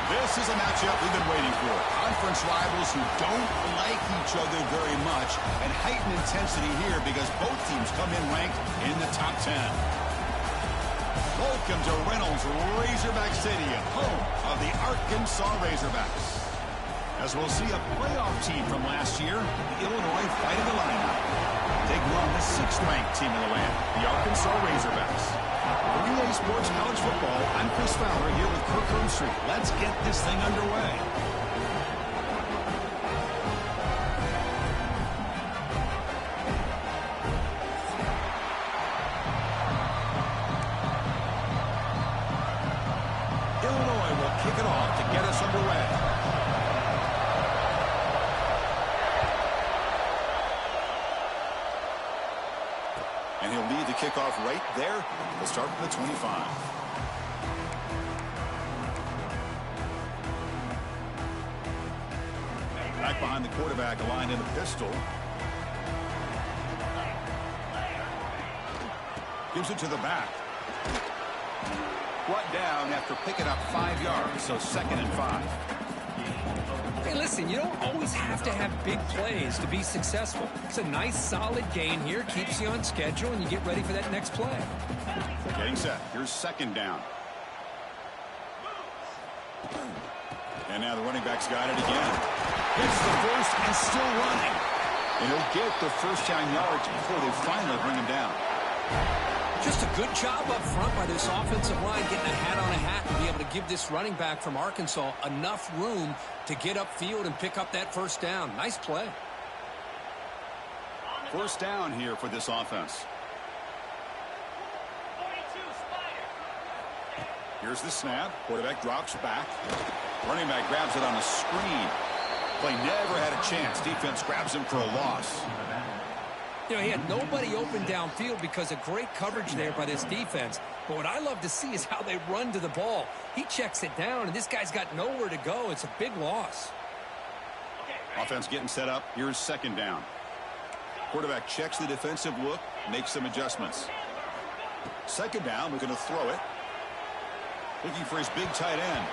This is a matchup we've been waiting for. Conference rivals who don't like each other very much, and heightened intensity here because both teams come in ranked in the top 10. Welcome to Reynolds Razorback Stadium, home of the Arkansas Razorbacks. As we'll see a playoff team from last year, the Illinois Fighting Illini, taking on the 6th-ranked team in the land, the Arkansas Razorbacks. For EA Sports College Football, I'm Chris Fowler here with Kirk Herbstreit. Let's get this thing underway. Illinois will kick it off to get us underway. And he'll lead the kickoff right there. We'll start from the 25. Back behind the quarterback, aligned in the pistol. Gives it to the back. Brought down after picking up 5 yards, so 2nd and 5. Hey, listen, you don't always have to have big plays to be successful. It's a nice, solid gain here. Keeps you on schedule, and you get ready for that next play. Getting set. Here's 2nd down. And now the running back's got it again. Hits the first and still running. And he'll get the first down yards before they finally bring him down. Just a good job up front by this offensive line, getting a hat on a hat and be able to give this running back from Arkansas enough room to get upfield and pick up that first down. Nice play. First down here for this offense. Here's the snap. Quarterback drops back. Running back grabs it on the screen. Play never had a chance. Defense grabs him for a loss. You know, he had nobody open downfield because of great coverage there by this defense. But what I love to see is how they run to the ball. He checks it down, and this guy's got nowhere to go. It's a big loss. Offense getting set up. Here's 2nd down. Quarterback checks the defensive look, makes some adjustments. 2nd down, we're going to throw it. Looking for his big tight end.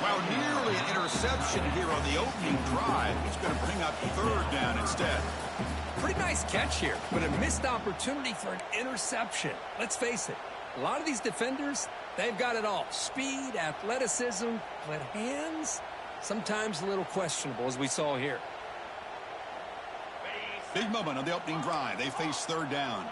Wow, nearly an interception here on the opening drive. It's going to bring up 3rd down instead. Pretty nice catch here, but a missed opportunity for an interception. Let's face it, a lot of these defenders, they've got it all. Speed, athleticism, but hands, sometimes a little questionable, as we saw here. Big moment on the opening drive. They face 3rd down.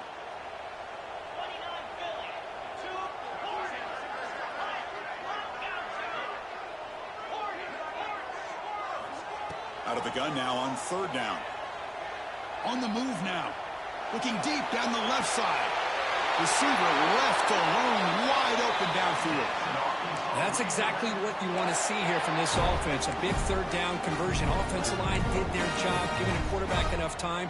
Out of the gun now on 3rd down. On the move now. Looking deep down the left side. Receiver left alone, wide open downfield. That's exactly what you want to see here from this offense. A big 3rd down conversion. Offensive line did their job, giving the quarterback enough time.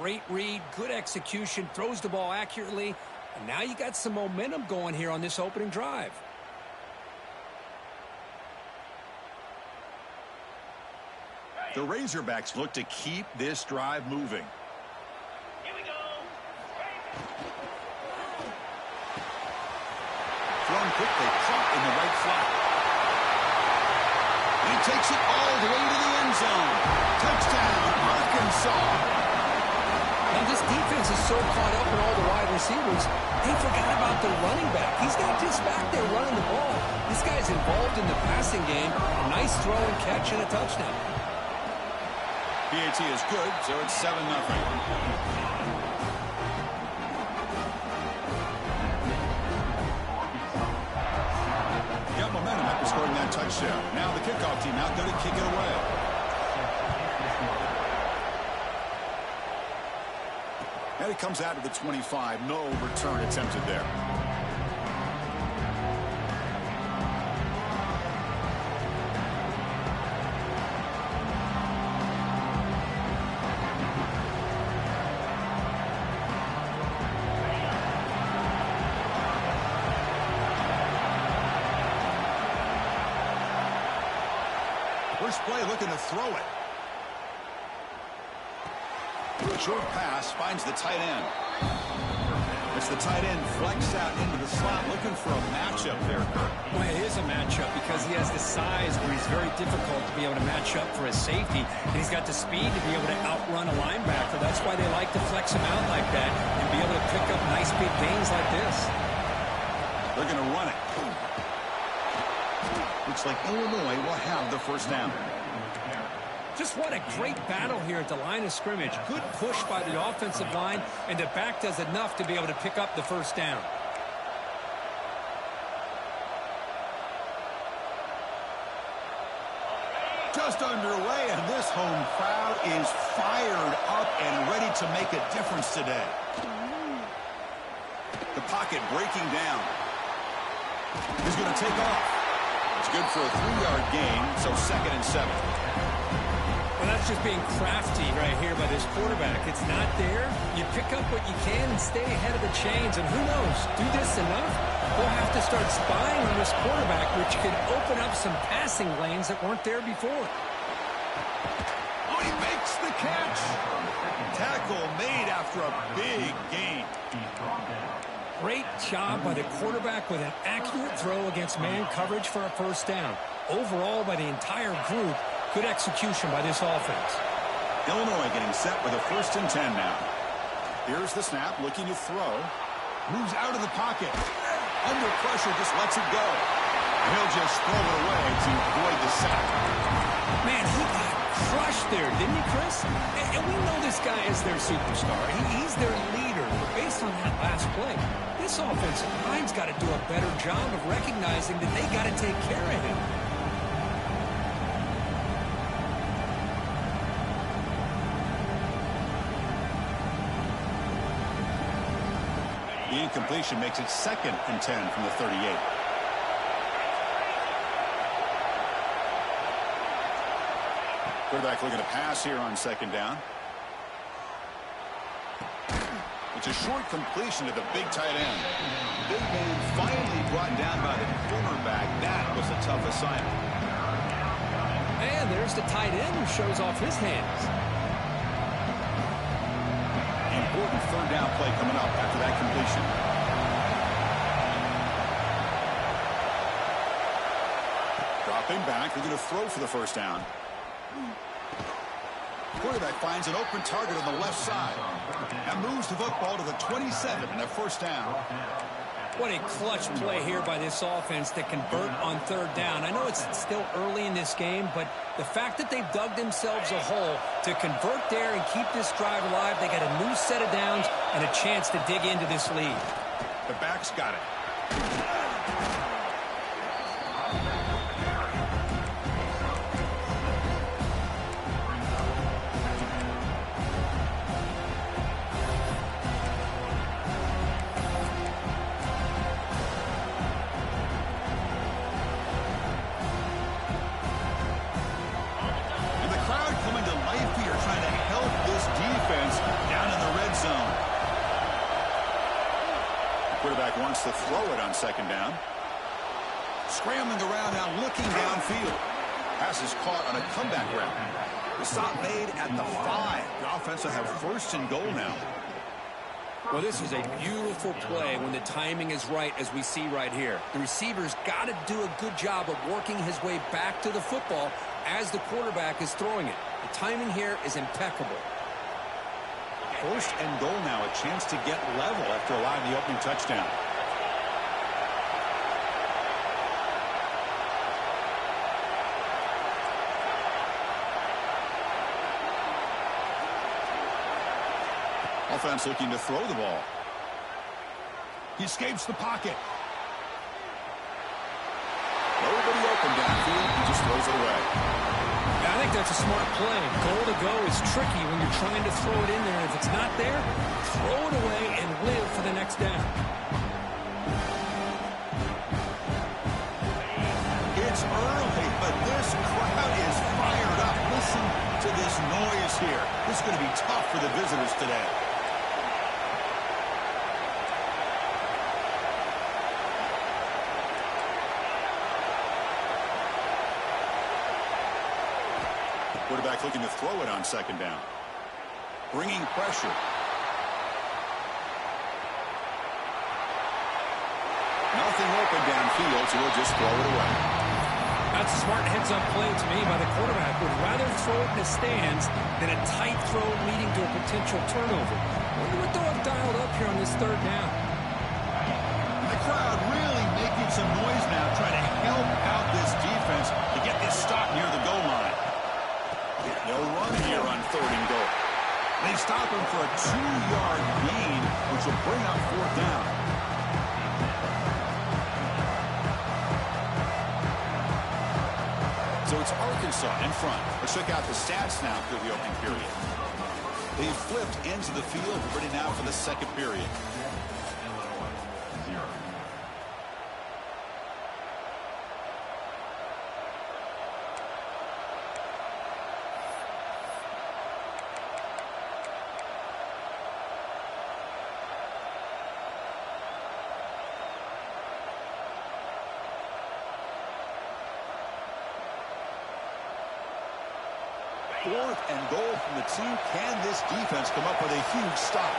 Great read, good execution, throws the ball accurately, and now you got some momentum going here on this opening drive. The Razorbacks look to keep this drive moving. Here we go. Thrown quickly, caught in the right flat. He takes it all the way to the end zone. Touchdown, Arkansas. And this defense is so caught up in all the wide receivers, they forgot about the running back. He's not just back there running the ball. This guy's involved in the passing game. A nice throw and catch and a touchdown. PAT is good, so it's 7-0. Got momentum after scoring that touchdown. Now the kickoff team out there to kick it away. And it comes out of the 25. No return attempted there. First play looking to throw it. Short pass finds the tight end. It's the tight end flex out into the slot looking for a matchup there, Kurt. Well, it is a matchup because he has the size where he's very difficult to be able to match up for his safety. And he's got the speed to be able to outrun a linebacker. That's why they like to flex him out like that and be able to pick up nice big gains like this. They're going to run it. Looks like Illinois will have the first down. Just what a great battle here at the line of scrimmage. Good push by the offensive line, and the back does enough to be able to pick up the first down. Just underway, and this home crowd is fired up and ready to make a difference today. The pocket breaking down. He's going to take off. It's good for a 3-yard gain, so 2nd and 7. Well, that's just being crafty right here by this quarterback. It's not there. You pick up what you can and stay ahead of the chains. And who knows, do this enough, we'll have to start spying on this quarterback, which could open up some passing lanes that weren't there before. Oh, he makes the catch. Tackle made after a big gain. Great job by the quarterback with an accurate throw against man coverage for a first down. Overall, by the entire group, good execution by this offense. Illinois getting set with a 1st and 10 now. Here's the snap, looking to throw. Moves out of the pocket. Under pressure, just lets it go. And he'll just throw it away to avoid the sack. Man, he got crushed there, didn't he, Chris? And we know this guy is their superstar. He's their leader. But based on that last play, this offensive line's got to do a better job of recognizing that they got to take care of him. The incompletion makes it 2nd and 10 from the 38. Quarterback looking to pass here on 2nd down. It's a short completion to the big tight end. Big man finally brought down by the cornerback. That was a tough assignment. And there's the tight end who shows off his hands. Important 3rd down play coming up after that completion. Dropping back, they're going to throw for the first down. Quarterback finds an open target on the left side and moves the football to the 27 and a first down. What a clutch play here by this offense to convert on 3rd down. I know it's still early in this game, but the fact that they've dug themselves a hole to convert there and keep this drive alive, they got a new set of downs and a chance to dig into this lead. The back's got it. Quarterback wants to throw it on 2nd down. Scrambling around now, looking downfield. Pass is caught on a comeback route. The stop made at the 5. The offense will have 1st and goal now. Well, this is a beautiful play when the timing is right, as we see right here. The receiver's got to do a good job of working his way back to the football as the quarterback is throwing it. The timing here is impeccable. 1st and goal now, a chance to get level after allowing the opening touchdown. Offense looking to throw the ball. He escapes the pocket. Nobody open downfield. He just throws it away. I think that's a smart play. Goal to go is tricky when you're trying to throw it in there. If it's not there, throw it away and live for the next down. It's early, but this crowd is fired up. Listen to this noise here. This is going to be tough for the visitors today. Quarterback looking to throw it on second down. Bringing pressure. Nothing open downfield, so he'll just throw it away. That's a smart heads-up play to me by the quarterback. Would rather throw it in the stands than a tight throw leading to a potential turnover. Wonder what they'll have dialed up here on this third down. The crowd really making some noise now, trying to help out this defense to get this stop near the goal line. They'll run here on third and goal. They stop him for a 2-yard gain, which will bring up fourth down. So it's Arkansas in front. Let's check out the stats now through the opening period. They've flipped ends of the field, ready now for the second period. Fourth and goal from the 2. Can this defense come up with a huge stop?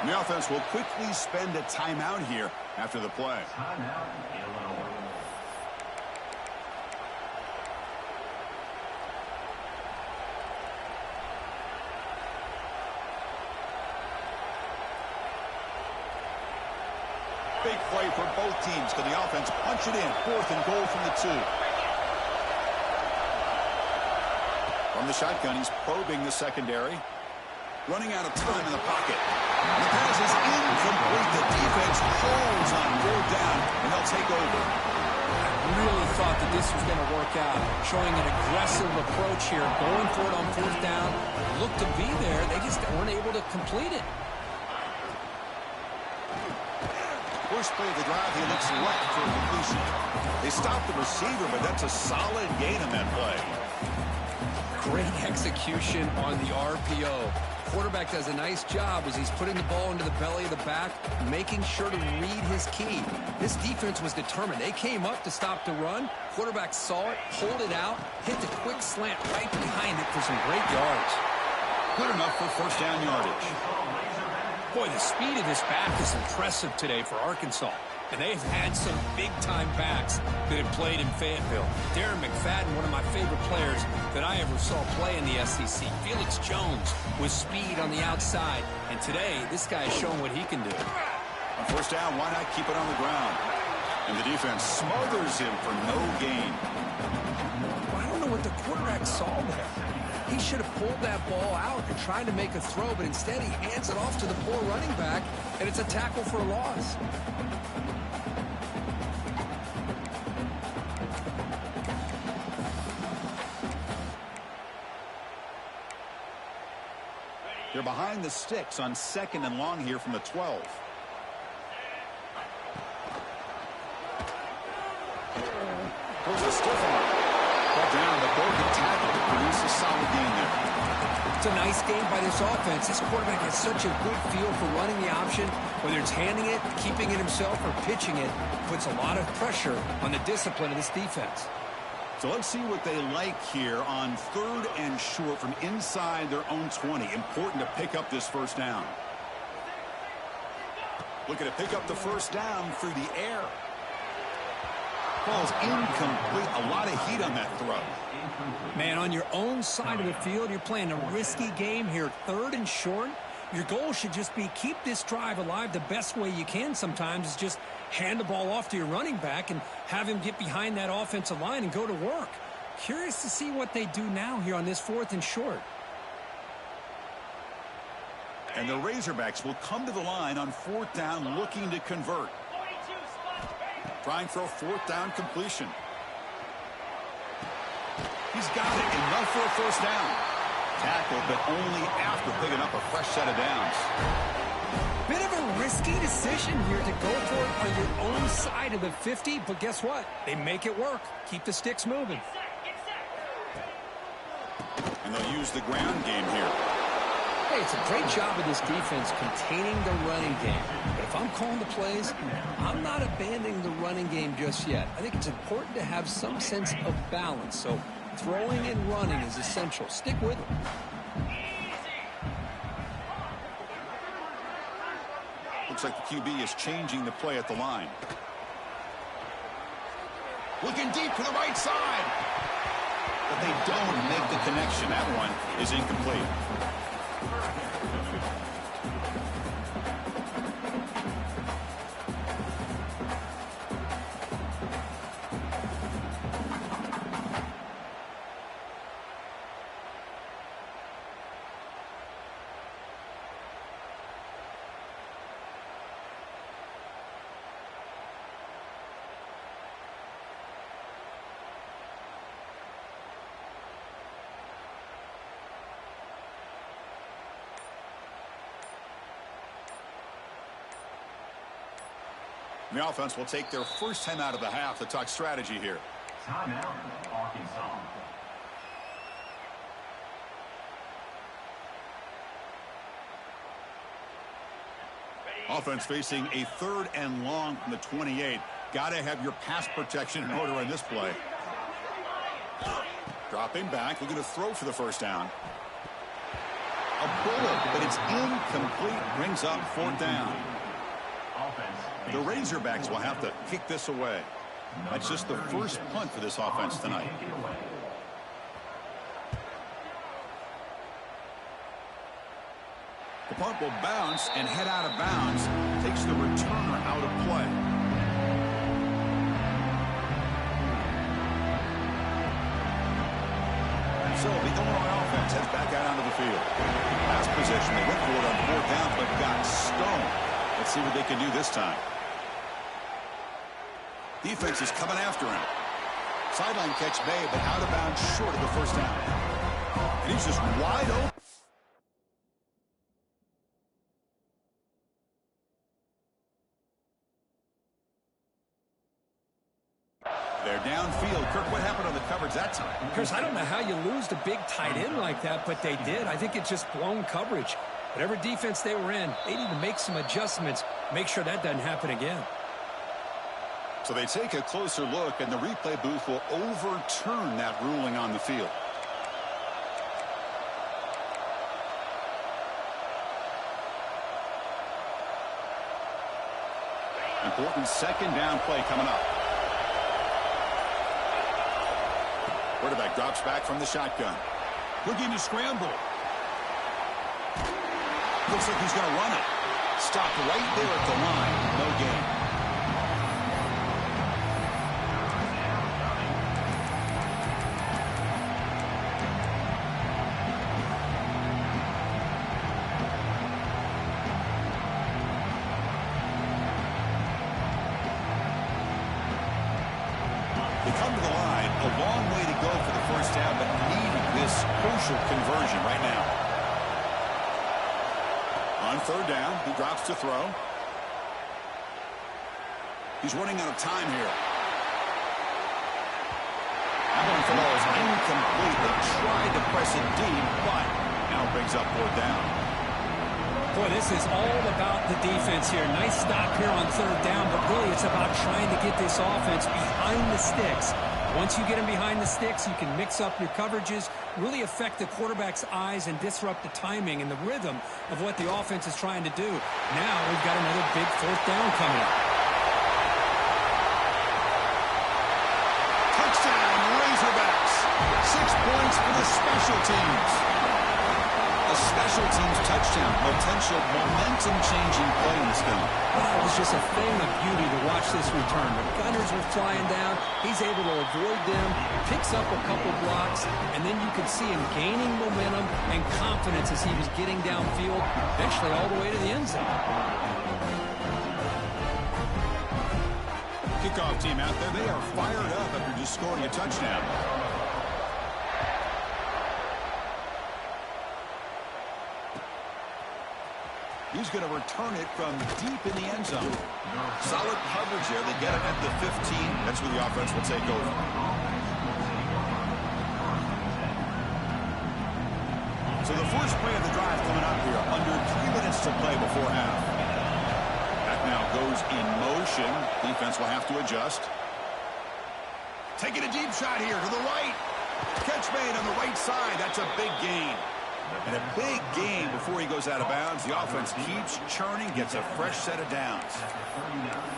The offense will quickly spend a timeout here after the play. Big play for both teams. Can the offense punch it in? Fourth and goal from the 2. From the shotgun, he's probing the secondary. Running out of time in the pocket. The pass is incomplete. The defense holds on fourth down, and they'll take over. Really thought that this was going to work out. Showing an aggressive approach here. Going for it on fourth down. Looked to be there. They just weren't able to complete it. First play of the drive, he looks left for completion. They stopped the receiver, but that's a solid gain on that play. Great execution on the RPO. Quarterback does a nice job as he's putting the ball into the belly of the back, making sure to read his key. This defense was determined. They came up to stop the run. Quarterback saw it, pulled it out, hit the quick slant right behind it for some great yards. Good enough for first down yardage. Boy, the speed of this back is impressive today for Arkansas. And they've had some big-time backs that have played in Fayetteville. Darren McFadden, one of my favorite players that I ever saw play in the SEC. Felix Jones with speed on the outside. And today, this guy has shown what he can do. On first down, why not keep it on the ground? And the defense smothers him for no gain. I don't know what the quarterback saw there. He should have pulled that ball out and tried to make a throw, but instead he hands it off to the poor running back, and it's a tackle for a loss. They're behind the sticks on second and long here from the 12. Here's a stiff arm. Ball down, but broken tackle to produce a solid game there. It's a nice game by this offense. This quarterback has such a good feel for running the option. Whether it's handing it, keeping it himself, or pitching it, puts a lot of pressure on the discipline of this defense. So let's see what they like here on third and short from inside their own 20. Important to pick up this first down. Looking to pick up the first down through the air. Ball's incomplete. A lot of heat on that throw. Man, on your own side of the field, you're playing a risky game here. Third and short. Your goal should just be keep this drive alive the best way you can sometimes is just hand the ball off to your running back and have him get behind that offensive line and go to work. Curious to see what they do now here on this fourth and short. And the Razorbacks will come to the line on fourth down looking to convert. Trying for a fourth down completion. He's got it. Enough for a first down. Tackle, but only after picking up a fresh set of downs. Bit of a risky decision here to go for it on your own side of the 50, but guess what? They make it work. Keep the sticks moving. And they'll use the ground game here. Hey, it's a great job of this defense containing the running game. But if I'm calling the plays, I'm not abandoning the running game just yet. I think it's important to have some sense of balance. So throwing and running is essential. Stick with it. Looks like the QB is changing the play at the line. Looking deep to the right side. But they don't make the connection. That one is incomplete. The offense will take their first time out of the half to talk strategy here. Timeout, Arkansas. Offense facing a 3rd and long from the 28. Got to have your pass protection in order on this play. Dropping back, looking to throw for the first down. A bullet, but it's incomplete. Brings up 4th down. The Razorbacks will have to kick this away. That's just the first punt for this offense tonight. The punt will bounce and head out of bounds. Takes the returner out of play. So the Illinois offense heads back out onto the field. Last possession, they went for it on 4th down, but got stoned. Let's see what they can do this time. Defense is coming after him. Sideline catch made, but out of bounds short of the first down. And he's just wide open. They're downfield. Kirk, what happened on the coverage that time? Chris, I don't know how you lose the big tight end like that, but they did. I think it's just blown coverage. Whatever defense they were in, they need to make some adjustments. Make sure that doesn't happen again. So they take a closer look, and the replay booth will overturn that ruling on the field. Important 2nd down play coming up. Quarterback drops back from the shotgun. Looking to scramble. Looks like he's going to run it. Stopped right there at the line. No gain. They come to the line. A long way to go for the first down, but needing this crucial conversion right now. On 3rd down, he drops to throw. He's running out of time here. That one falls incomplete. They tried to press it deep, but now brings up 4th down. Boy, this is all about the defense here. Nice stop here on 3rd down, but really it's about trying to get this offense behind the sticks. Once you get them behind the sticks, you can mix up your coverages, really affect the quarterback's eyes and disrupt the timing and the rhythm of what the offense is trying to do. Now we've got another big 4th down coming up. Touchdown, Razorbacks. 6 points for the special teams. A special teams touchdown. Potential momentum-changing play in this game. Well, it was just a thing of beauty to watch this return. The gunners were flying down. He's able to avoid them, picks up a couple blocks, and then you could see him gaining momentum and confidence as he was getting downfield, eventually all the way to the end zone. Kickoff team out there. They are fired up after just scoring a touchdown. He's going to return it from deep in the end zone. Solid coverage there. They get it at the 15. That's where the offense will take over. So the first play of the drive coming up here. Under 3 minutes to play before half. That now goes in motion. Defense will have to adjust. Taking a deep shot here to the right. Catch made on the right side. That's a big gain. And a big gain before he goes out of bounds. The offense keeps churning, gets a fresh set of downs.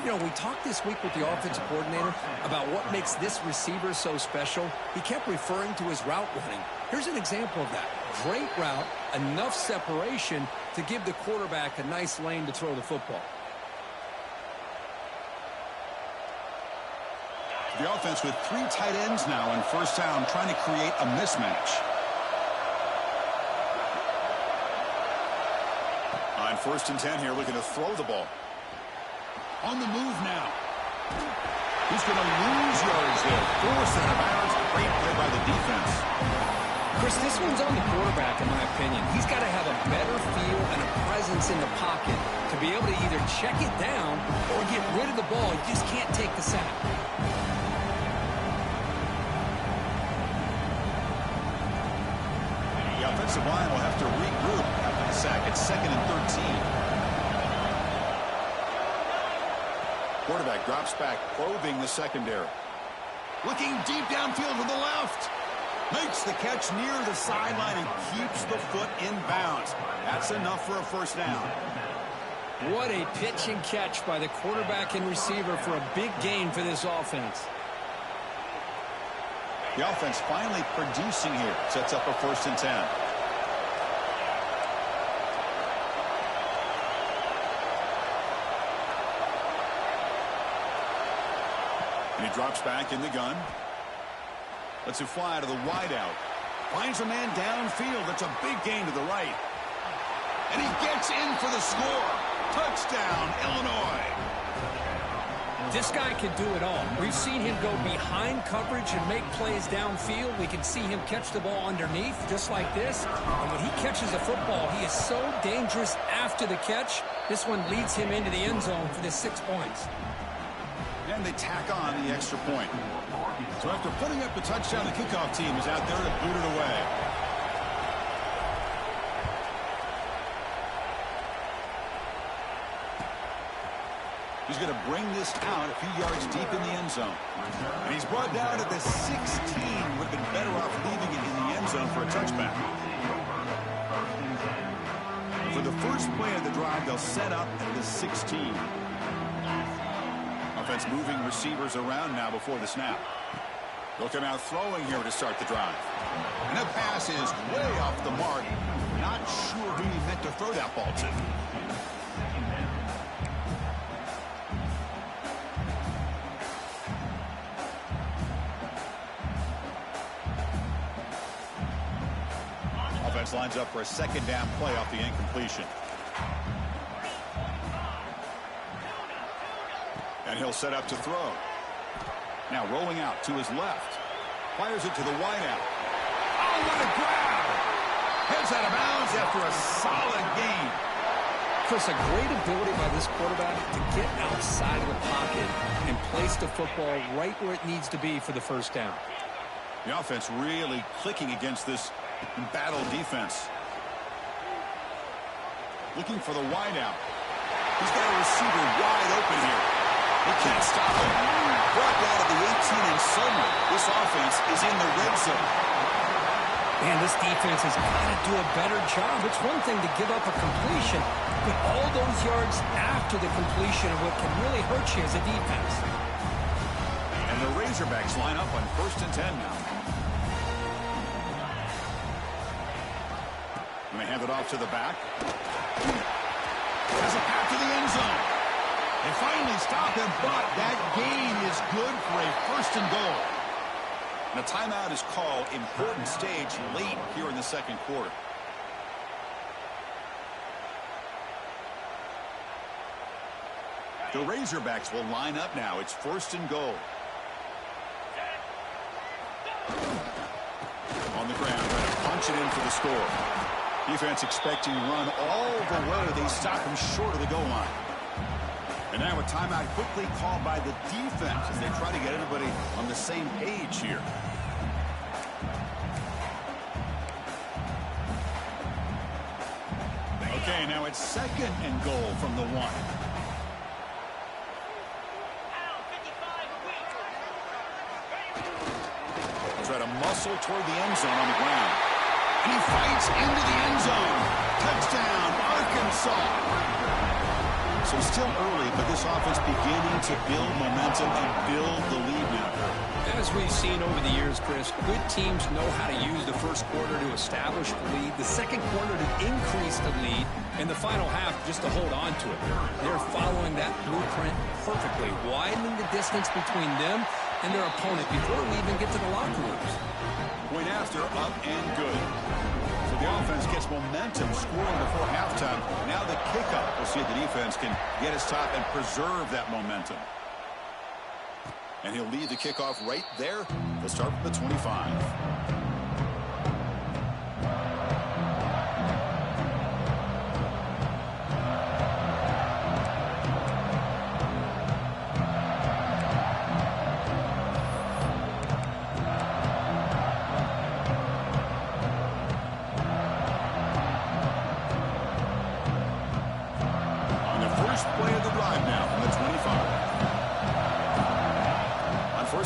You know, we talked this week with the offensive coordinator about what makes this receiver so special. He kept referring to his route running. Here's an example of that. Great route, enough separation to give the quarterback a nice lane to throw the football. The offense with 3 tight ends now in first down, trying to create a mismatch. On 1st and 10 here, looking to throw the ball. On the move now. He's going to lose yards there. Forced out of bounds. Great play by the defense. Chris, this one's on the quarterback, in my opinion. He's got to have a better feel and a presence in the pocket to be able to either check it down or get rid of the ball. You just can't take the sack. The offensive line will have to regroup after the sack. It's 2nd and 13. Quarterback drops back, probing the secondary. Looking deep downfield to the left. Makes the catch near the sideline and keeps the foot in bounds. That's enough for a first down. What a pitch and catch by the quarterback and receiver for a big gain for this offense. The offense finally producing here. Sets up a 1st and 10. And he drops back in the gun. Lets it fly to the wideout. Finds a man downfield. That's a big gain to the right. And he gets in for the score. Touchdown, Illinois. This guy can do it all. We've seen him go behind coverage and make plays downfield. We can see him catch the ball underneath, just like this. And when he catches a football, he is so dangerous after the catch. This one leads him into the end zone for the 6 points. And they tack on the extra point. So after putting up the touchdown, the kickoff team is out there to boot it away. He's going to bring this out a few yards deep in the end zone. And he's brought down at the 16. Would have been better off leaving it in the end zone for a touchback. For the first play of the drive, they'll set up at the 16. Offense moving receivers around now before the snap. They'll come out throwing here to start the drive. And that pass is way off the mark. Not sure who he meant to throw that ball to. Offense lines up for a 2nd down play off the incompletion. And he'll set up to throw. Now rolling out to his left. Fires it to the wideout. Oh, what a grab! Heads out of bounds after a solid gain. Chris, a great ability by this quarterback to get outside of the pocket and place the football right where it needs to be for the first down. The offense really clicking against this battle defense. Looking for the wideout. He's got a receiver wide open here. He can't stop him. Brought down at the 18, and suddenly this offense is in the red zone. Man, this defense has got to do a better job. It's one thing to give up a completion, but all those yards after the completion are what can really hurt you as a defense. And the Razorbacks line up on 1st and 10 now. Going to hand it off to the back. Has a path to the end zone. They finally stop him, but that gain is good for a 1st and goal. And a timeout is called. Important stage late here in the 2nd quarter. The Razorbacks will line up now. It's 1st and goal. On the ground, trying to punch it in for the score. Defense expecting run all the way. They stop him short of the goal line. And now a timeout quickly called by the defense as they try to get everybody on the same page here. And now it's 2nd and goal from the 1. Try to muscle toward the end zone on the ground. And he fights into the end zone. Touchdown, Arkansas. So still early, but this offense beginning to build momentum and build the lead now. As we've seen over the years, Chris, good teams know how to use the first quarter to establish the lead, the second quarter to increase the lead, and the final half just to hold on to it. They're following that blueprint perfectly, widening the distance between them and their opponent before we even get to the locker rooms. Point after, up and good. So the offense gets momentum scoring before halftime. Now the kickoff. We'll see if the defense can get his top and preserve that momentum. And he'll lead the kickoff right there. They'll start from the 25.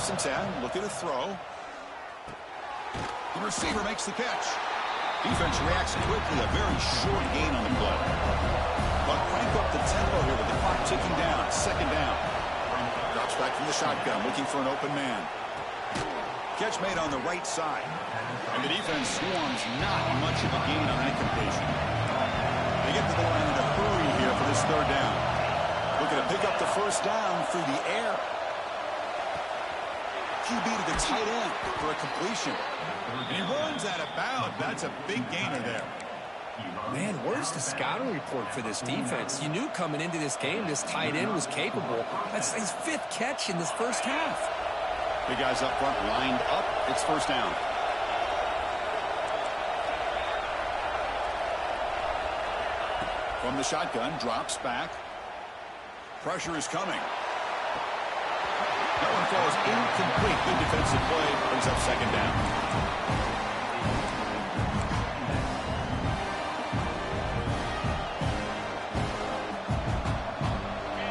And 10, looking to throw. The receiver makes the catch. Defense reacts quickly, a very short gain on the play. But crank up the tempo here with the clock ticking down. 2nd down. Drops back from the shotgun, looking for an open man. Catch made on the right side. And the defense swarms, not much of a gain on that completion. They get to the line in a hurry here for this 3rd down. Looking to pick up the 1st down through the air. QB to the tight end for a completion. And he runs out of bounds. That's a big gainer there. Man, where's the scouting report for this defense? You knew coming into this game this tight end was capable. That's his 5th catch in this first half. Big guys up front lined up. It's 1st down. From the shotgun, drops back. Pressure is coming. That one falls incomplete. Good defensive play. Brings up 2nd down.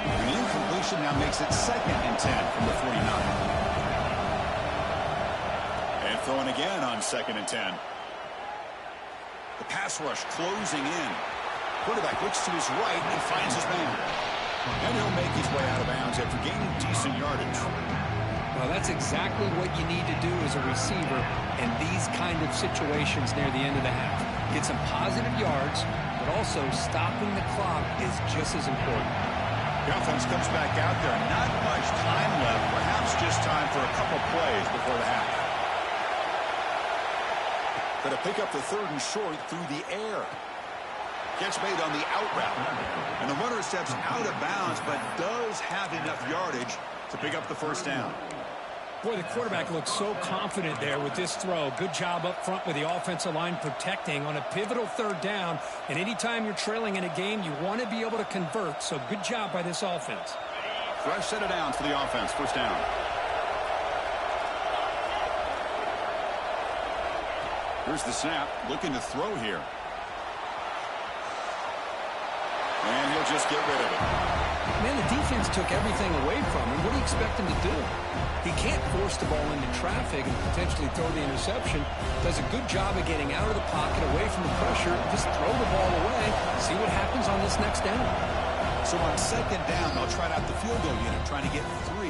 The incompletion now makes it 2nd and 10 from the 49. And throwing again on 2nd and 10. The pass rush closing in. Quarterback looks to his right and finds his man. And he'll make his way out of bounds after gaining decent yardage. Well, that's exactly what you need to do as a receiver in these kind of situations near the end of the half. Get some positive yards, but also stopping the clock is just as important. The offense comes back out there. Not much time left. Perhaps just time for a couple plays before the half. Going to pick up the 3rd and short through the air. Catch made on the out route. And the runner steps out of bounds, but does have enough yardage to pick up the 1st down. Boy, the quarterback looks so confident there with this throw. Good job up front with the offensive line protecting on a pivotal 3rd down. And anytime you're trailing in a game, you want to be able to convert. So good job by this offense. Fresh set of downs for the offense. 1st down. Here's the snap. Looking to throw here. And he'll just get rid of it. Man, the defense took everything away from him. What do you expect him to do? He can't force the ball into traffic and potentially throw the interception. Does a good job of getting out of the pocket, away from the pressure. Just throw the ball away. See what happens on this next down. So on 2nd down, they'll try out the field goal unit, trying to get 3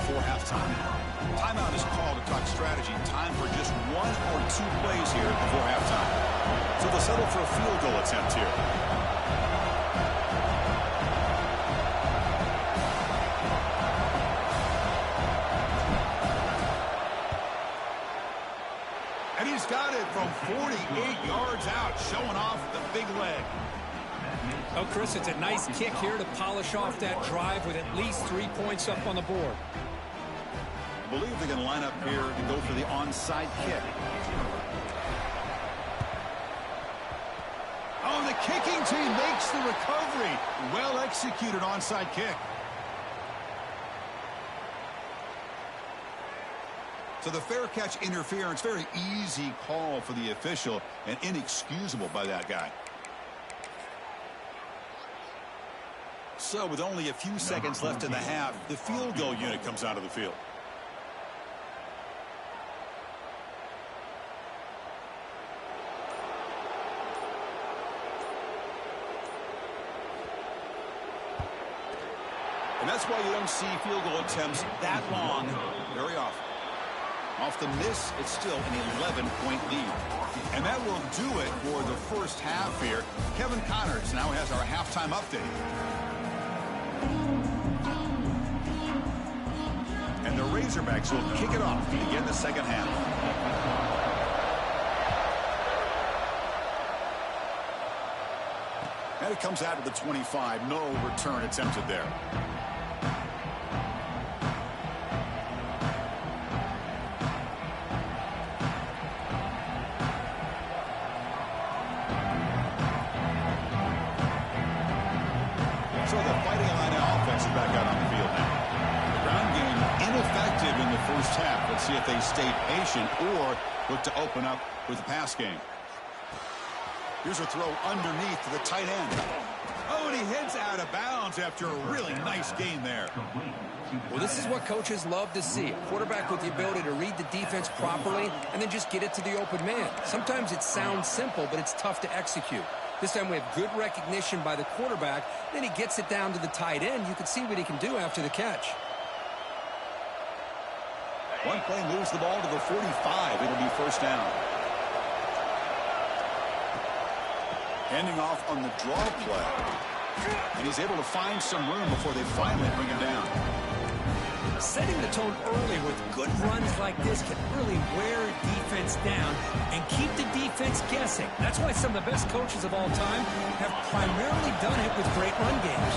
before halftime. Timeout is called to talk strategy. Time for just 1 or 2 plays here before halftime. So they'll settle for a field goal attempt here. And he's got it from 48 yards out, showing off the big leg. Oh, Chris, it's a nice kick here to polish off that drive with at least 3 points up on the board. I believe they're going to line up here to go for the onside kick. Oh, the kicking team makes the recovery. Well executed onside kick. So the fair catch interference, very easy call for the official and inexcusable by that guy. So with only a few seconds left in the half, the field goal unit comes out of the field. And that's why you don't see field goal attempts that long very often. Off the miss, it's still an 11-point lead. And that will do it for the first half here. Kevin Connors now has our halftime update. And the Razorbacks will kick it off to begin the second half. And it comes out of the 25. No return attempted there. So the Fighting Illini offense is back out on the field now. The ground game ineffective in the first half. Let's see if they stay patient or look to open up with the pass game. Here's a throw underneath to the tight end. Oh, and he heads out of bounds after a really nice gain there. Well, this is what coaches love to see. A quarterback with the ability to read the defense properly and then just get it to the open man. Sometimes it sounds simple, but it's tough to execute. This time we have good recognition by the quarterback. Then he gets it down to the tight end. You can see what he can do after the catch. One play moves the ball to the 45. It'll be first down. Handing off on the draw play. And he's able to find some room before they finally bring him down. Setting the tone early with good runs like this can really wear a defense down and keep the defense guessing. That's why some of the best coaches of all time have primarily done it with great run games.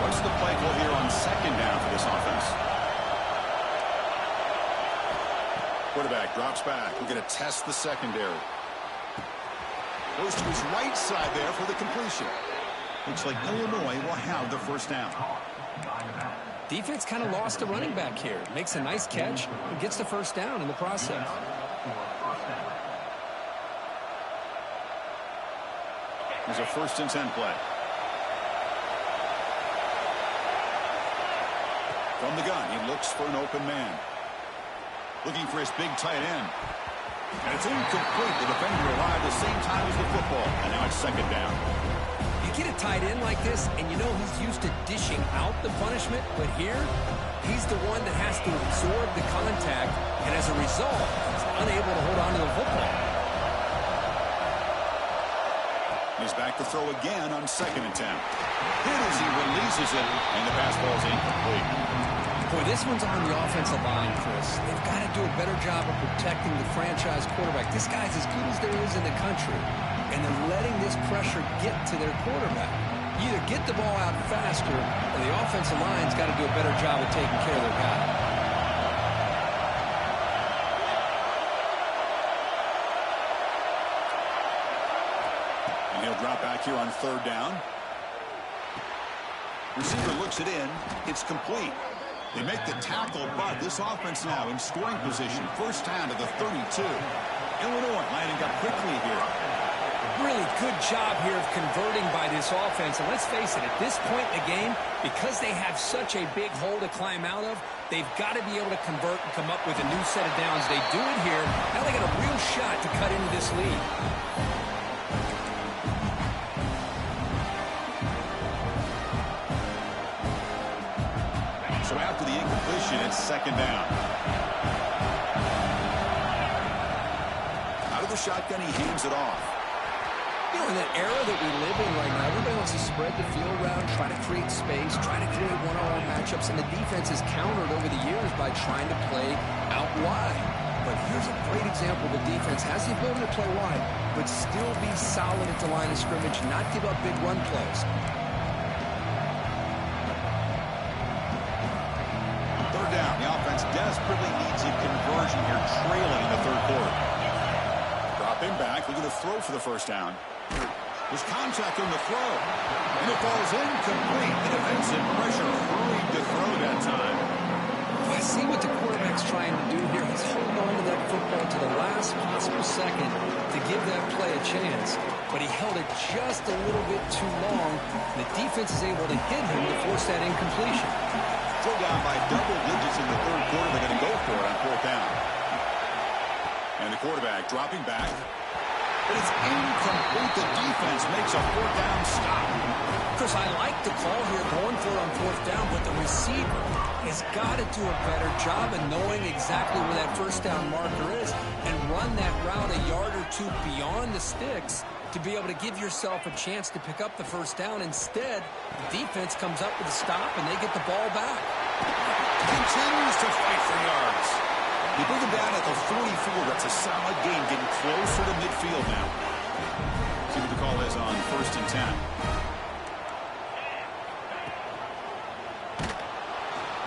What's the play call here on second down for this offense? Quarterback drops back. We're going to test the secondary. Goes to his right side there for the completion. Looks like Illinois will have the first down. Defense kind of lost a running back here. Makes a nice catch and gets the first down in the process. There's a 1st and 10 play. From the gun, he looks for an open man. Looking for his big tight end. And it's incomplete. The defender arrived the same time as the football. And now it's second down. You get a tight end like this, and you know he's used to dishing out the punishment, but here, he's the one that has to absorb the contact, and as a result, he's unable to hold on to the football. He's back to throw again on second attempt. Hit as he releases it, and the pass ball is incomplete. Boy, this one's on the offensive line, Chris. They've got to do a better job of protecting the franchise quarterback. This guy's as good as there is in the country. And they're letting this pressure get to their quarterback. You either get the ball out faster, or the offensive line's got to do a better job of taking care of their guy. And he'll drop back here on third down. Receiver looks it in. It's complete. They make the tackle, but this offense now in scoring position. First down to the 32. Illinois lining up quickly here. Really good job here of converting by this offense. And let's face it, at this point in the game, because they have such a big hole to climb out of, they've got to be able to convert and come up with a new set of downs. They do it here. Now they got a real shot to cut into this lead. So after the incompletion, it's second down. Out of the shotgun, he hands it off. You know, in that era that we live in right now, everybody wants to spread the field around, try to create space, try to create one-on-one matchups, and the defense has countered over the years by trying to play out wide. But here's a great example. The defense has the ability to play wide, but still be solid at the line of scrimmage, not give up big run plays. Third down. The offense desperately needs a conversion here, trailing in the third quarter. Dropping back, looking to throw for the first down. There's contact on the throw. And it falls incomplete. The defensive pressure hurried to throw that time. I see what the quarterback's trying to do here. He's holding on to that football to the last possible second to give that play a chance. but he held it just a little bit too long. The defense is able to hit him to force that incompletion. Still down by double digits in the third quarter. They're going to go for it on fourth down. And the quarterback dropping back. But it's incomplete. The defense makes a fourth down stop. Chris, I like the call here going for it on fourth down, but the receiver has got to do a better job of knowing exactly where that first down marker is and run that route a yard or two beyond the sticks to be able to give yourself a chance to pick up the first down. Instead, the defense comes up with a stop and they get the ball back. Continues to fight for yards. You bring him down at the 44. That's a solid gain, getting closer to midfield now. See what the call is on 1st and 10.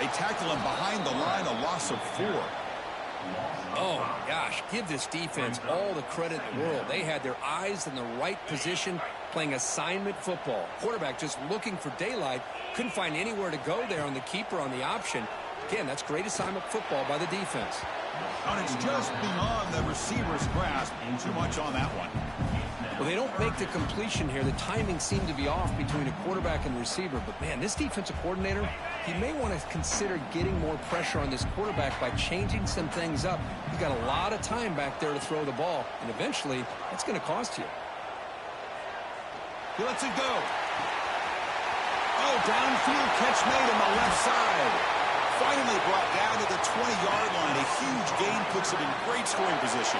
They tackle him behind the line, a loss of 4. Oh, my gosh, give this defense all the credit in the world. They had their eyes in the right position, playing assignment football. Quarterback just looking for daylight, couldn't find anywhere to go there on the keeper on the option. Again, that's great assignment football by the defense. And it's just beyond the receiver's grasp. Too much on that one. Well, they don't make the completion here. The timing seemed to be off between a quarterback and receiver. But, man, this defensive coordinator, he may want to consider getting more pressure on this quarterback by changing some things up. He's got a lot of time back there to throw the ball, and eventually that's going to cost you. He lets it go. Oh, downfield catch made on the left side. Finally brought down to the 20-yard line. A huge gain puts him in great scoring position.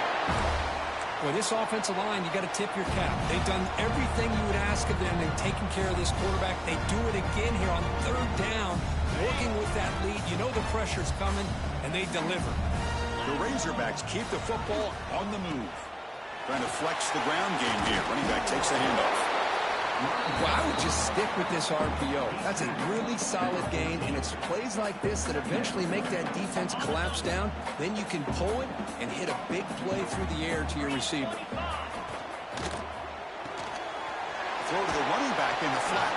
Boy, this offensive line, you got to tip your cap. They've done everything you would ask of them. They've taken care of this quarterback. They do it again here on third down, working with that lead. You know the pressure's coming, and they deliver. The Razorbacks keep the football on the move. Trying to flex the ground game here. Running back takes the handoff. Well, I would just stick with this RPO. That's a really solid gain, and it's plays like this that eventually make that defense collapse down. Then you can pull it and hit a big play through the air to your receiver. Throw to the running back in the flat.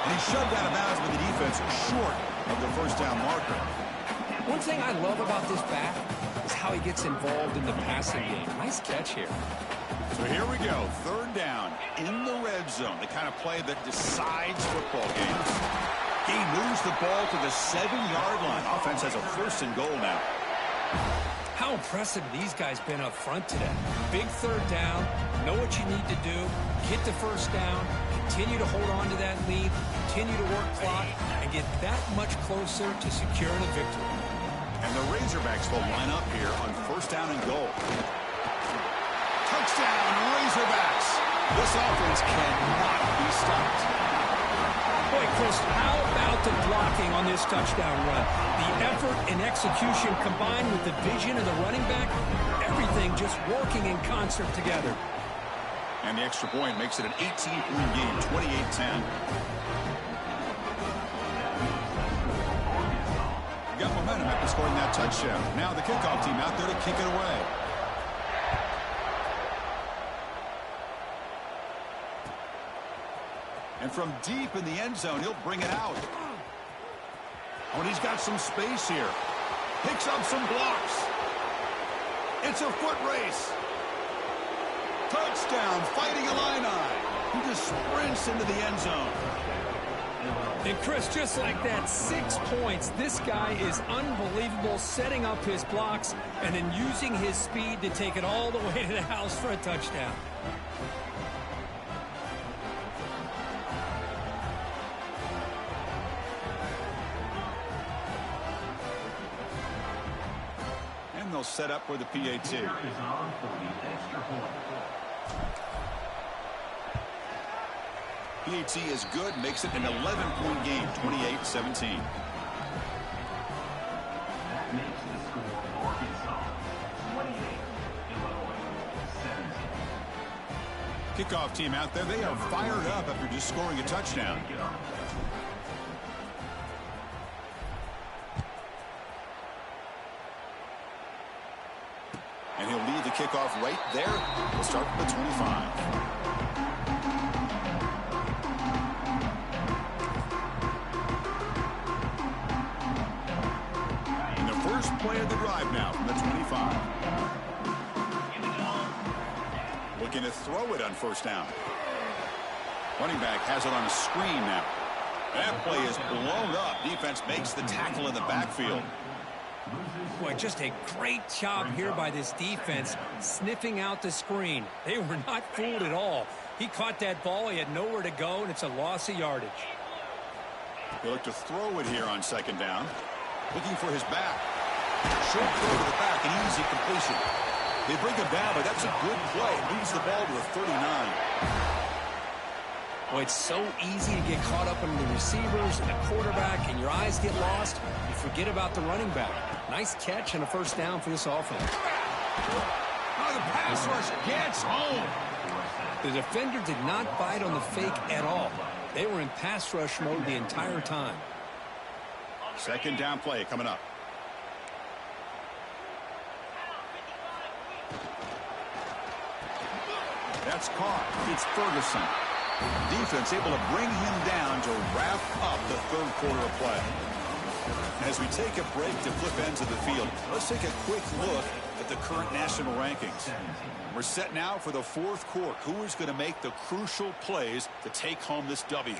And he's shoved out of bounds with the defense short of the first down marker. One thing I love about this back is how he gets involved in the passing game. Nice catch here. So here we go, third down in the red zone, the kind of play that decides football games. He moves the ball to the 7-yard line. Offense has a 1st and goal now. How impressive these guys been up front today. Big third down, know what you need to do, get the first down, continue to hold on to that lead, continue to work clock, and get that much closer to securing a victory. And the Razorbacks will line up here on 1st down and goal. Touchdown, Razorbacks. This offense cannot be stopped. Boy, Chris, how about the blocking on this touchdown run? The effort and execution combined with the vision of the running back, everything just working in concert together. And the extra point makes it an 18-point game, 28-10. Got momentum after scoring that touchdown. Now the kickoff team out there to kick it away. And from deep in the end zone, he'll bring it out. Oh, and he's got some space here. Picks up some blocks. It's a foot race. Touchdown, fighting Illini. He just sprints into the end zone. And Chris, just like that, 6 points. This guy is unbelievable, setting up his blocks and then using his speed to take it all the way to the house for a touchdown. And they'll set up for the PAT. PAT is good, makes it an 11-point game, 28-17. Kickoff team out there, they are fired up after just scoring a touchdown. And he'll lead the kickoff right there. We'll start from the 25. Play of the drive now from the 25. Will Looking to throw it on first down. Running back has it on a screen now. That play is blown up. Defense makes the tackle in the backfield. Boy, just a great job here by this defense, sniffing out the screen. They were not fooled at all. He caught that ball. He had nowhere to go, and it's a loss of yardage. He'll look to throw it here on second down. Looking for his back. Short throw to the back, an easy completion. They bring him down, but that's a good play. Moves the ball to the 39. Boy, it's so easy to get caught up in the receivers and the quarterback, and your eyes get lost. You forget about the running back. Nice catch and a first down for this offense. Oh, the pass rush gets home. The defender did not bite on the fake at all. They were in pass rush mode the entire time. Second down play coming up. That's caught. It's Ferguson. Defense able to bring him down to wrap up the third quarter of play. As we take a break to flip ends of the field, let's take a quick look at the current national rankings. We're set now for the fourth quarter. Who is going to make the crucial plays to take home this W?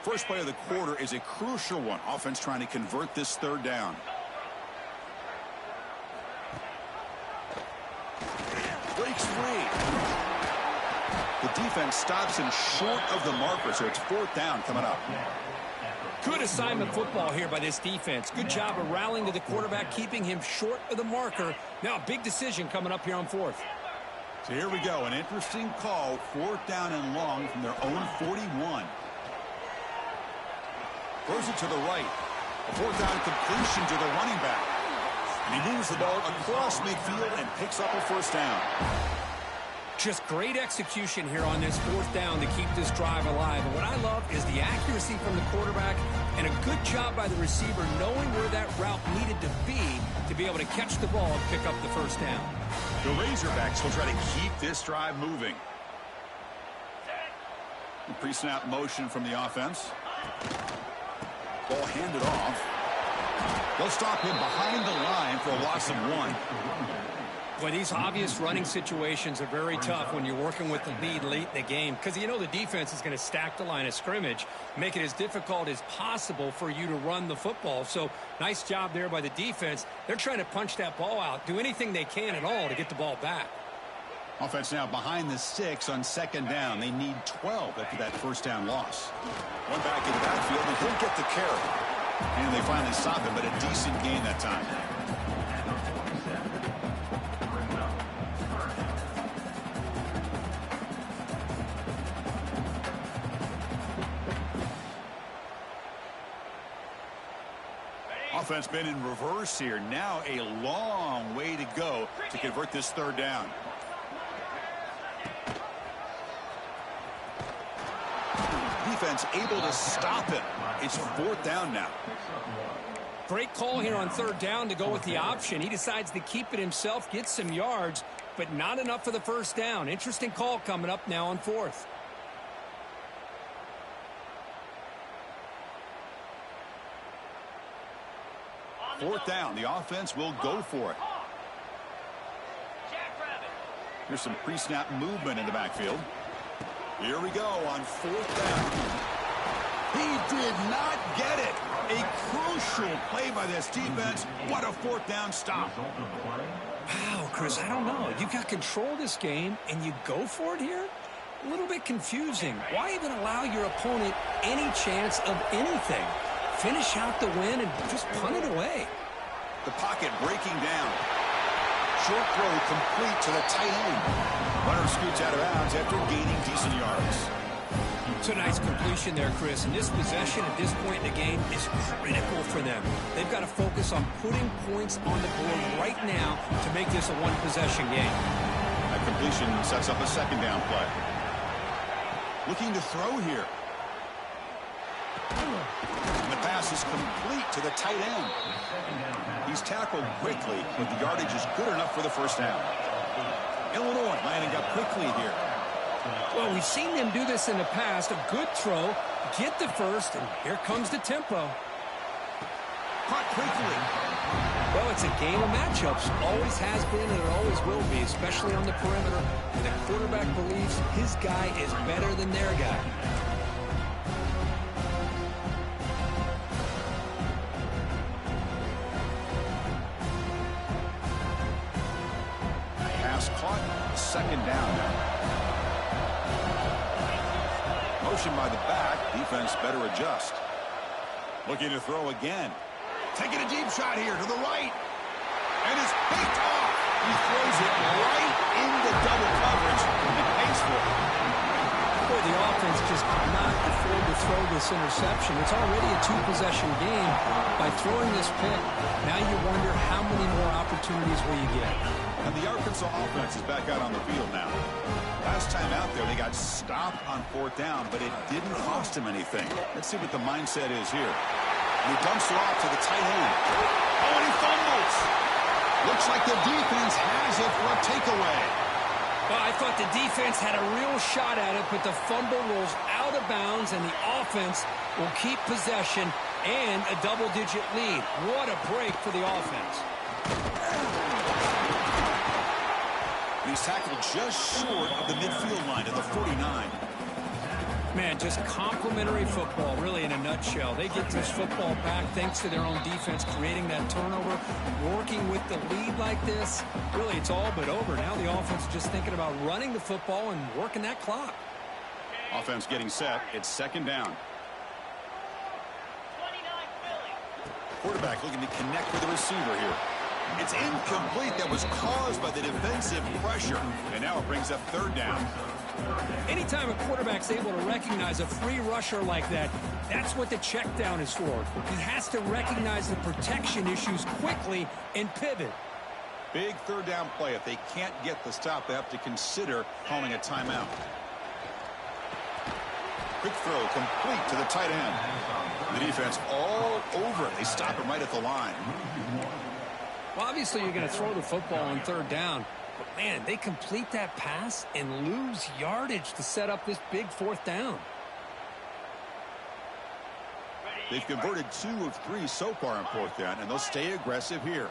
First play of the quarter is a crucial one. Offense trying to convert this third down. Breaks free. The defense stops him short of the marker, so it's fourth down coming up. Good assignment football here by this defense. Good job of rallying to the quarterback, keeping him short of the marker. Now a big decision coming up here on fourth. So here we go. An interesting call. Fourth down and long from their own 41. Throws it to the right. A fourth down completion to the running back. And he moves the ball across midfield and picks up a first down. Just great execution here on this fourth down to keep this drive alive. And what I love is the accuracy from the quarterback and a good job by the receiver knowing where that route needed to be able to catch the ball and pick up the first down. The Razorbacks will try to keep this drive moving. Pre-snap motion from the offense. Ball handed off. They'll stop him behind the line for a loss of 1. Boy, these obvious running situations are very tough when you're working with the lead late in the game because you know the defense is going to stack the line of scrimmage, make it as difficult as possible for you to run the football. So nice job there by the defense. They're trying to punch that ball out, do anything they can at all to get the ball back. Offense now behind the 6 on second down. They need 12 after that first down loss. One back in the backfield, and he'll get the carry. And they finally stop him, but a decent gain that time. Offense been in reverse here. Now a long way to go to convert this third down. Defense able to stop it. It's fourth down now. Great call here on third down to go with the option. He decides to keep it himself, get some yards, but not enough for the first down. Interesting call coming up now on fourth. Fourth down. The offense will go for it. There's some pre-snap movement in the backfield. Here we go on fourth down. He did not get it. A crucial play by this defense. What a fourth down stop. Wow, Chris, I don't know. You got control of this game, and you go for it here? A little bit confusing. Why even allow your opponent any chance of anything? Finish out the win and just punt it away. The pocket breaking down. Short throw complete to the tight end. Runner scoots out of bounds after gaining decent yards. It's a nice completion there, Chris. And this possession at this point in the game is critical for them. They've got to focus on putting points on the board right now to make this a one-possession game. That completion sets up a second down play. Looking to throw here. And the pass is complete to the tight end. He's tackled quickly, but the yardage is good enough for the first down. Illinois lining up quickly here. Well, we've seen them do this in the past. A good throw, get the first, and here comes the tempo. caught quickly. Well, it's a game of matchups. Always has been and it always will be, especially on the perimeter. And the quarterback believes his guy is better than their guy. Pass caught. Second down now. Motion by the back. Defense better adjust. Looking to throw again. Taking a deep shot here to the right. And it's picked off. He throws it right into double coverage and pays for it. Boy, the offense just could not afford to throw this interception. It's already a two-possession game. By throwing this pick, now you wonder how many more opportunities will you get. And the Arkansas offense is back out on the field now. Last time out there, they got stopped on fourth down, but it didn't cost them anything. Let's see what the mindset is here. He dumps it off to the tight end. Oh, and he fumbles. Looks like the defense has it for a takeaway. Well, I thought the defense had a real shot at it, but the fumble rolls out of bounds, and the offense will keep possession and a double-digit lead. What a break for the offense. He's tackled just short of the midfield line at the 49. Man, just complimentary football, really, in a nutshell. They get this football back thanks to their own defense, creating that turnover, working with the lead like this. Really, it's all but over. Now the offense is just thinking about running the football and working that clock. Offense getting set. It's second down. Quarterback looking to connect with the receiver here. It's incomplete. That was caused by the defensive pressure. And now it brings up third down. Anytime a quarterback's able to recognize a free rusher like that, that's what the check down is for. He has to recognize the protection issues quickly and pivot. Big third down play. If they can't get the stop, they have to consider calling a timeout. Quick throw complete to the tight end. The defense all over it. They stop him right at the line. Well, obviously you're going to throw the football on third down. But, man, they complete that pass and lose yardage to set up this big fourth down. They've converted 2 of 3 so far on fourth down, and they'll stay aggressive here.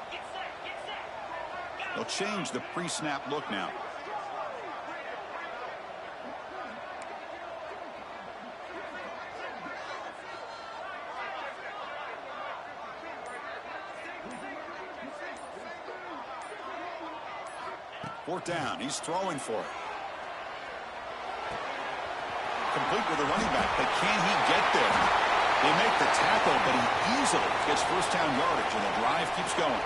They'll change the pre-snap look now. Fourth down. He's throwing for it. Complete with the running back, but can he get there? They make the tackle, but he easily gets first down yardage, and the drive keeps going.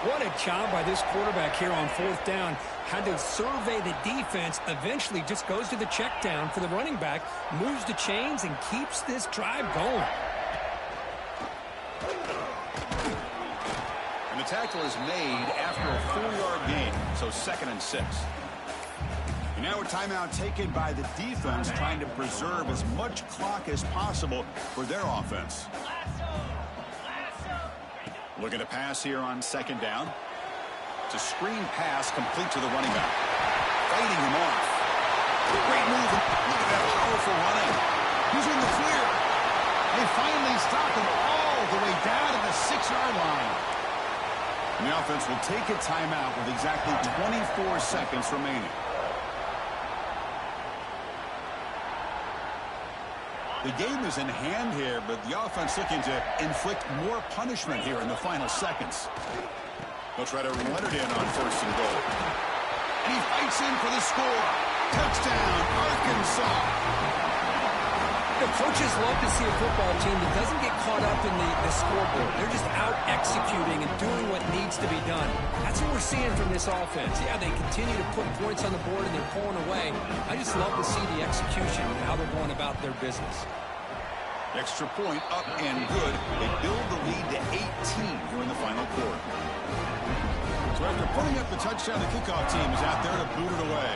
What a job by this quarterback here on fourth down. Had to survey the defense, eventually just goes to the check down for the running back, moves the chains, and keeps this drive going. And the tackle is made after a 4-yard gain, so 2nd and 6. And now a timeout taken by the defense, trying to preserve as much clock as possible for their offense. Looking to pass here on second down. It's a screen pass complete to the running back. Fighting him off. Great move. Look at that powerful running. He's in the clear. They finally stop him all the way down to the 6-yard line. And the offense will take a timeout with exactly 24 seconds remaining. The game is in hand here, but the offense looking to inflict more punishment here in the final seconds. They'll try to run it in on 1st and goal. And he fights in for the score. Touchdown, Arkansas. The coaches love to see a football team that doesn't get caught up in the scoreboard. They're just out executing and doing what needs to be done. That's what we're seeing from this offense. Yeah, they continue to put points on the board and they're pulling away. I just love to see the execution and how they're going about their business. Extra point up and good. They build the lead to 18 here in the final quarter. So after putting up the touchdown, the kickoff team is out there to boot it away.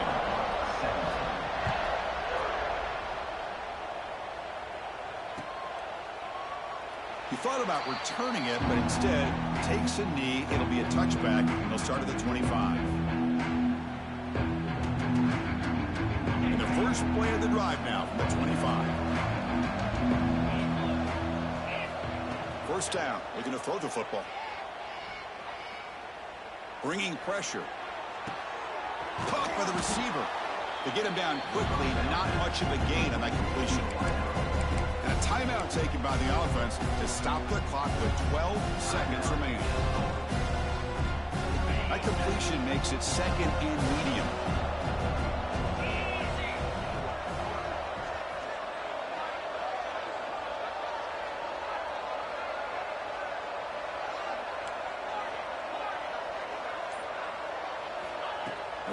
He thought about returning it, but instead takes a knee. It'll be a touchback, and they'll start at the 25. And the first play of the drive now from the 25. First down, looking to throw the football. Bringing pressure. Caught by the receiver. To get him down quickly, not much of a gain on that completion. And a timeout taken by the offense to stop the clock with 12 seconds remaining. That completion makes it second and medium.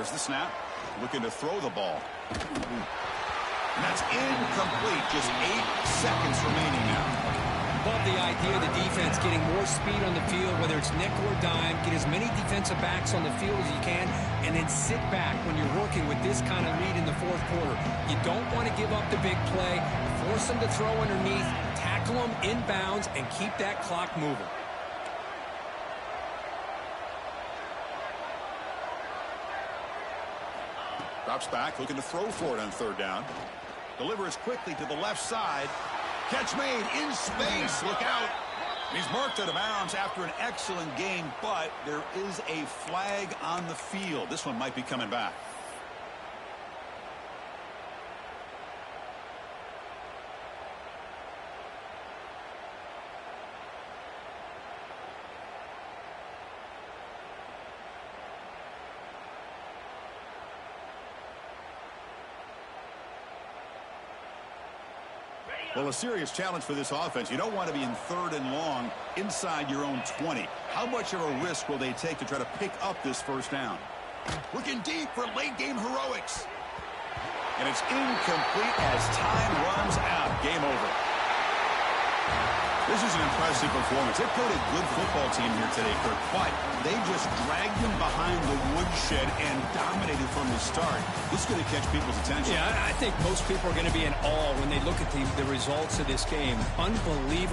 There's the snap. Looking to throw the ball. And that's incomplete. Just 8 seconds remaining now. Love the idea of the defense getting more speed on the field, whether it's nickel or dime. Get as many defensive backs on the field as you can, and then sit back when you're working with this kind of lead in the fourth quarter. You don't want to give up the big play. Force them to throw underneath, tackle them inbounds, and keep that clock moving. Drops back, looking to throw for it on third down. Delivers quickly to the left side. Catch made in space. Look out. He's marked out of bounds after an excellent game, but there is a flag on the field. This one might be coming back. Well, a serious challenge for this offense. You don't want to be in third and long inside your own 20. How much of a risk will they take to try to pick up this first down? Looking deep for late-game heroics. And it's incomplete as time runs out. Game over. This is an impressive performance. They played a good football team here today, Kirk, but they just dragged them behind the woodshed and dominated from the start. This is going to catch people's attention. Yeah, I think most people are going to be in awe when they look at the results of this game. Unbelievable.